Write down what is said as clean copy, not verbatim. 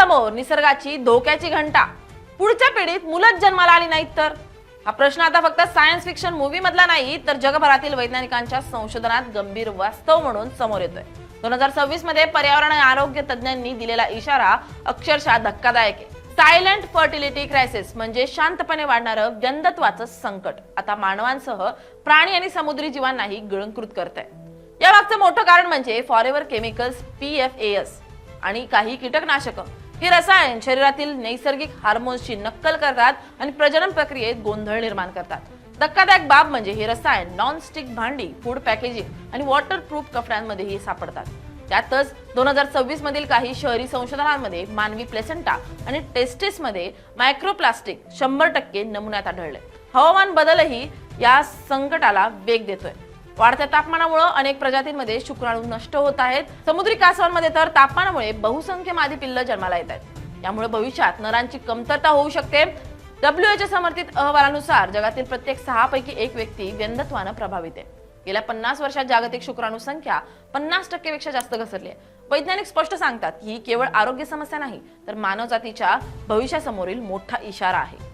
समोर निसर्गाची धोक्याची घंटा, पुढच्या पिढीत मुलंच जन्माला आली नाहीत तर? हा प्रश्न आता फक्त सायन्स फिक्शन मूवी मधला नाही तर जगभरातील वैज्ञानिकांच्या संशोधनात गंभीर वास्तव म्हणून समोर येतोय। 2026 मध्ये पर्यावरण आणि आरोग्य तज्ञांनी दिलेला इशारा अक्षरशः धक्कादायक आहे। सायलेंट फर्टिलिटी क्रायसिस म्हणजे शांतपणे वाढणारं व्यंधत्वाचं संकट आता मानवांसह प्राणी आणि समुद्री जीवांनाही गिळंकृत करतंय। या मागचं मोठं कारण म्हणजे फॉरेव्हर केमिकल्स, PFAS आणि काही कीटकनाशक। हे रसायन शरीरातील नैसर्गिक हार्मोन्सची नक्कल करतात आणि प्रजनन प्रक्रियेत गोंधळ निर्माण करतात। धक्कादायक बाब म्हणजे हे रसायन नॉन-स्टिक भांडी, फूड पॅकेजिंग आणि वॉटरप्रूफ कपड्यांमध्येही सापडतात। त्यातच 2026 मधील काही शहरी संशोधनांमध्ये मानवी प्लेसेंटा आणि टेस्टिसमध्ये मायक्रोप्लास्टिक 100% नमुन्यात आढळले। हवामान बदलही या संकटाला वेग देतोय। वाढत्या तापमानामुळे अनेक प्रजातींमध्ये शुक्राणू नष्ट होत आहेत। समुद्री कासवांमध्ये तर तापमानामुळे बहुसंख्य मादी पिल्लं जन्माला येत आहेत। यामुळे भविष्यात नरांची कमतरता होऊ शकते। WHO समर्थित अहवालानुसार जगातील प्रत्येक 6 पैकी 1 व्यक्ती व्यंधत्वानं प्रभावित आहे। गेल्या 50 वर्षात जागतिक शुक्राणू संख्या 50% पेक्षा जास्त घसरली आहे। वैज्ञानिक स्पष्ट सांगतात की ही केवळ आरोग्य समस्या नाही तर मानवजातीच्या भविष्यासमोरील मोठा इशारा आहे।